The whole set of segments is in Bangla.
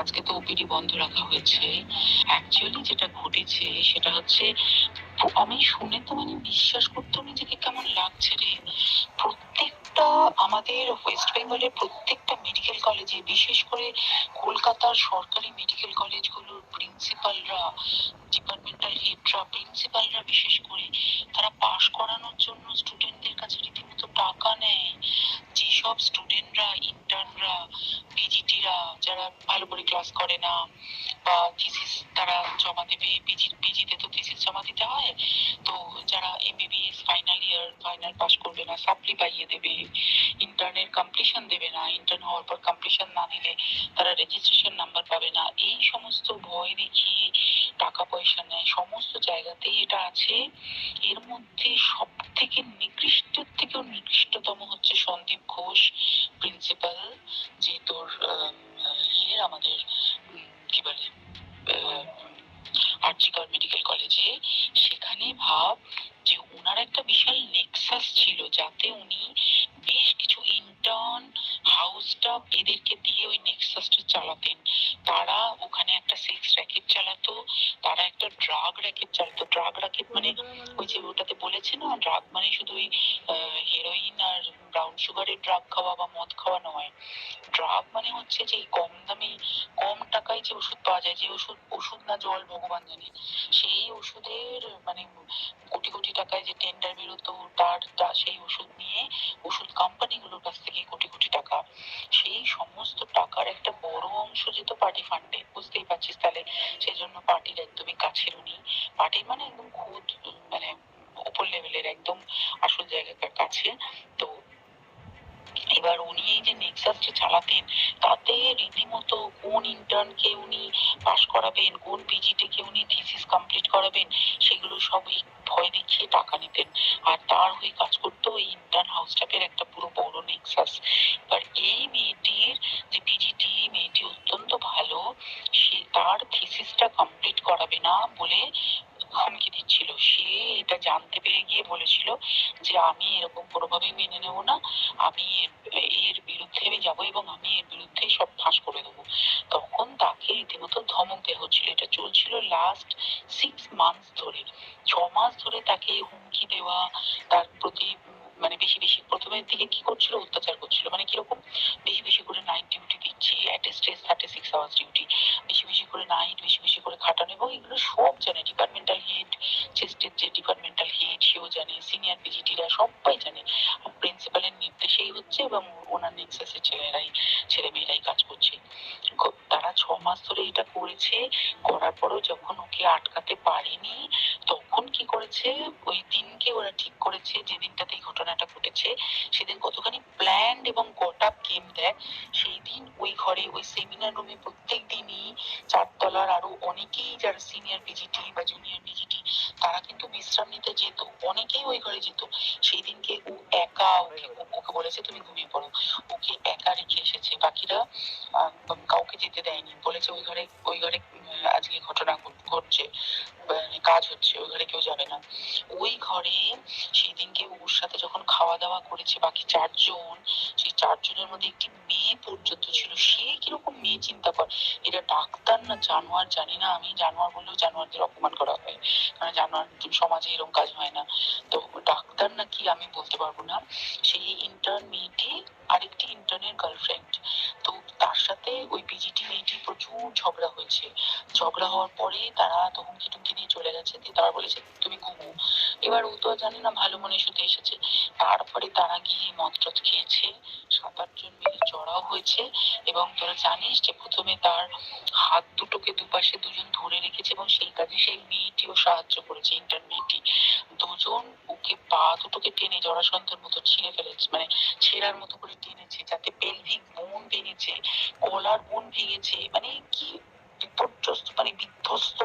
আজকে তো ওপিডি বন্ধ রাখা হয়েছে। অ্যাকচুয়ালি যেটা ঘটেছে সেটা হচ্ছে, আমি শুনে তো মানে বিশ্বাস করতেও নিজেকে কেমন লাগছে রে। প্রত্যেকটা আমাদের ওয়েস্ট বেঙ্গলের প্রত্যেকটা মেডিকেল কলেজে, বিশেষ করে কলকাতার সরকারি মেডিকেল কলেজগুলোর প্রিন্সিপালরা, ডিপার্টমেন্টাল হেডরা, প্রিন্সিপালরা বিশেষ করে, তারা পাশ করানোর জন্য স্টুডেন্টদের কাছে রীতিমতো টাকা নেয়। যেসব স্টুডেন্টরা, ইন্টার্নরা, পিজিটিরা যারা ভালো করে ক্লাস করে না বা থিসিস তারা জমা দেবে, পিজিতে তো থিসিস জমা দিতে হয়, তো যারা MBBS final year final pass করবে না, সাপ্লি পাইয়ে দেবে, ইন্টার্নের কমপ্লিশন দেবে না, ইন্টার্ন হওয়ার পর কমপ্লিশন না দিলে তারা রেজিস্ট্রেশন নাম্বার পাবে না, এই সমস্ত ভয় দেখিয়ে টাকা পয়সা নেয়। সমস্ত জায়গাতেই এটা আছে। এর মধ্যে সব থেকে নিকৃষ্টের থেকেও নিকৃষ্টতম হচ্ছে সন্দীপ ঘোষ, প্রিন্সিপাল, যে তোর আমাদের কি বলে আরজিকর মেডিকেল কলেজে। সেখানে ভাব যে ওনার একটা বিশাল নেক্সাস ছিল, যাতে উনি বেশ কিছু ইন্টার্ন, হাউস স্টাফ এদেরকে দিয়ে ওই নেক্সাসটা চালাতেন। তারা ওখানে একটা সেক্স র্যাকেট চালাতো, তারা একটা ড্রাগ র্যাকেট চালাতো। ড্রাগ র্যাকেট মানে ওই যে ওটাতে বলেছে না, ড্রাগ মানে শুধু ওই হেরোইন আর ব্রাউন সুগারের ড্রাগ খাওয়া বা মদ খাওয়া নয়। ড্রাগ মানে হচ্ছে যে কম দামে, কম টাকায় যে ওষুধ পাওয়া যায়, যে ওষুধ, ওষুধ না জল ভগবান জানে, সেই ওষুধের মানে কোটি কোটি টাকায় যে টেন্ডার বেরোতো, তার সেই ওষুধ নিয়ে ওষুধ কোম্পানিগুলোর কাছ থেকে কোটি কোটি টাকা, সেই সমস্ত টাকার একটা বড় অংশ যেত পার্টি ফান্ডে। বুঝতেই পারছিস তাহলে। সেই জন্য পার্টির একদমই কাছের উনি, পার্টির মানে একদম খুদ মানে উপর লেভেলের, একদম আসল জায়গাটার কাছে। তো এবার উনি এই যে নেক্সাসটা চালাতেন, তাতে রীতিমতো কোন ইন্টার্নকে উনি পাস করাবেন, কোন পিজিটিকে উনি থিসিস কমপ্লিট করাবেন, সেগুলো সবই ভয় দেখিয়ে টাকা নিতেন। আর তার হয়ে কাজ করতো ওই ইন্টার্ন হাউস স্টাফের একটা পুরো বড় নেক্সাস। এবার এই মেয়েটির যে পিজিটি, মেয়েটি অত্যন্ত ভালো, সে তার থিসিসটা কমপ্লিট করাবে না বলে হুমকি দিচ্ছিল। সে এটা জানতে পেরে গিয়ে বলেছিল যে আমি এরকম কোনোভাবেই মেনে নেব না, আমি এর বিরুদ্ধে আমি যাবো এবং আমি এর বিরুদ্ধে সব ফাঁস করে দেবো। তখন তাকে রীতিমতো ধমক দেওয়া হচ্ছিল। এটা চলছিল লাস্ট 6 মান্থস ধরে, 6 মাস ধরে তাকে হুমকি দেওয়া, তার প্রতি মানে বেশি বেশি প্রথমের দিকে কি করছিল, অত্যাচার করছিল। মানে কিরকম, বেশি বেশি করে নাইট ডিউটি দিচ্ছি, অ্যাট স্ট্রেস 36 আওয়ার্স ডিউটি, বেশি বেশি করে নাইট, বেশি বেশি করে খাটানো, এবং এগুলো সব জানে ডিপার্টমেন্টাল হেড, চেস্টের যে ডিপার্টমেন্টাল হেড সেও জানে, সিনিয়র পিজিটিরা সবাই জানে। প্রিন্সিপালের নির্দেশেই হচ্ছে এবং ওনার নেক্সাসের ছেলে মেয়েরাই কাজ করছে। তারা 6 মাস ধরে এটা করেছে। করার পরও যখন ওকে আটকাতে পারেনি, তখন কি করেছে, ওই দিনকে ওরা ঠিক করেছে, যে দিনটাতে এই ঘটনাটা ঘটেছে, সেদিন কতখানি প্ল্যান্ড এবং গট আপ গেম দেয়। সেই দিন ওই ঘরে, ওই সেমিনার রুমে প্রত্যেক দিনই 4 তলার আরো অনেকেই যারা সিনিয়র পিজিটি বা জুনিয়র পিজিটি, তারা কিন্তু বিশ্রাম নিতে যেত, অনেকেই ওই ঘরে যেত। সেই দিনকে ও একা, ওকে বলেছে তুমি ঘুমিয়ে পড়ো, ওকে একা রেখে এসেছে। বাকিরা কাউকে যেতে দেয়নি, বলেছে ওই ঘরে আজকে ঘটনা ঘটছে, কাজ হচ্ছে, ওই ঘরে কেউ যাবে না। ওই ঘরে সেই দিনকে ওর সাথে যখন খাওয়া দাওয়া করেছে বাকি 4 জন, সেই 4 জনের মধ্যে একটি মেয়ে পর্যন্ত ছিল। সে কিরকম মেয়ে চিন্তা কর, এরা ডাক্তার না জানোয়ার জানি না, আমি জানোয়ার বললেও জানোয়ারদের অপমান করা হয়, কারণ জানোয়ার সমাজে এরকম কাজ হয় না। তো ডাক্তার নাকি আমি বলতে পারবো না। সেই ইন্টার্ন মেয়েটি আরেকটি ইন্টার্নের গার্লফ্রেন্ড। তো তার সাথে ওই পিজিটি মেয়েটি প্রচুর ঝগড়া হয়েছে। ঝগড়া হওয়ার পরে তারা তো হুমকি টুমকি দিয়ে চলে গেছে, দিয়ে তারা বলেছে তুমি ঘুমো। এবার ও তো জানি না, ভালো মনে শুতে এসেছে। তারপরে তারা গিয়ে মদ টদ খেয়েছে, 7-8 জন মিলে চড়াও হয়েছে। এবং তোরা জানিস যে প্রথমে তার হাত দুটোকে দুপাশে দুজন ধরে রেখেছে, এবং সেই কাজে সেই মেয়েটিও সাহায্য করেছে, ইন্টার্ন মেয়েটি। দুজন ওকে পা দুটোকে টেনে জরাসন্ধের মতো ছিঁড়ে ফেলেছে, মানে ছেঁড়ার মতো করে টেনেছে, যাতে পেলভিক বোন ভেঙেছে, কলার বোন ভেঙেছে। মানে কি বিপর্যস্ত, মানে বিধ্বস্ত,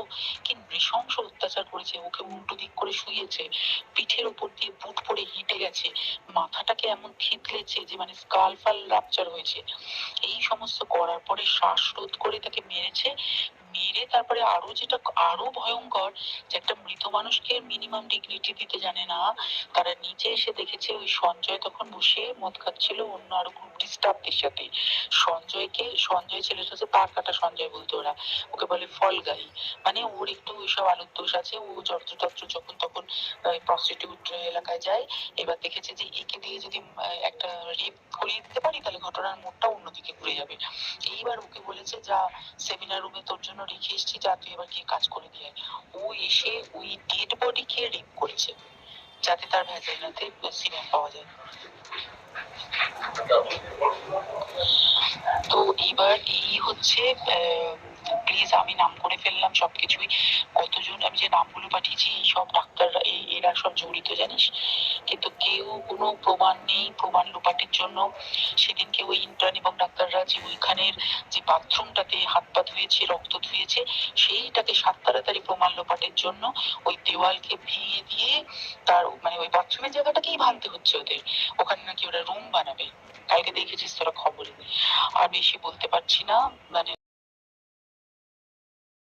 কি নৃশংস অত্যাচার করেছে। ওকে উল্টো দিক করে শুয়েছে, পিঠের উপর দিয়ে বুট পরে হেঁটে গেছে, মাথাটাকে এমন থেতলেছে যে মানে স্কাল ফাল রাপচার হয়েছে। এই সমস্ত করার পরে শ্বাসরোধ করে তাকে মেরেছে। মেরে তারপরে আরো ভয়ঙ্কর, যে একটা মৃত মানুষকে মিনিমাম ডিগনিটি দিতে জানে না, তারা নিচে এসে দেখেছে ওই সঞ্জয় তখন বসে মদ খাচ্ছিল অন্য আরো গ্রুপ ডিস্টার্বদের সাথে। সঞ্জয় ছেলেটা হচ্ছে পা কাটা সঞ্জয় বলতো ওরা, ওকে বলে ফল গাই, মানে ওর একটু ওইসব আলুর দোষ আছে, ও যত্রতত্র যখন তখন প্রস্টিটিউট এলাকায় যায়। এবার দেখেছে যে একে দিয়ে যদি একটা রেপ করিয়ে দিতে পারি তাহলে ঘটনার মোড়টা অন্যদিকে ঘুরে যাবে। এইবার ওকে বলেছে যা, সেমিনার রুমে তোর জন্য রেখে এসেছি, যা তুই এবার গিয়ে কাজ করে দিয়ে আয়। ও এসে ওই ডেড বডিকে রেপ করেছে যাতে তার ভ্যাজাইনাতে সিমেন্ট পাওয়া যায়। তো এবার এই হচ্ছে, প্লিজ আমি নাম করে ফেললাম সবকিছুই, কতজন আমি যে নামগুলো পাঠিয়েছি এই সব ডাক্তাররা এরা সব জড়িত জানিস, কিন্তু কেউ কোনো প্রমাণ নেই প্রমাণ লোপাটের জন্য। সেদিনকে ওই ইন্টার্ন এবং ডাক্তাররা যে ওইখানের যে বাথরুমটাতে হাত পা ধুয়েছে রক্ত ধুয়েছে সেইটাকে 7 তাড়াতাড়ি প্রমাণ লোপাটের জন্য ওই দেওয়ালকে ভেঙে দিয়ে তার মানে ওই বাথরুমের জায়গাটাকেই ভাঙতে হচ্ছে ওদের, ওখানে নাকি ওরা রুম বানাবে। কালকে দেখেছিস তোরা খবরে। আর বেশি বলতে পারছি না, মানে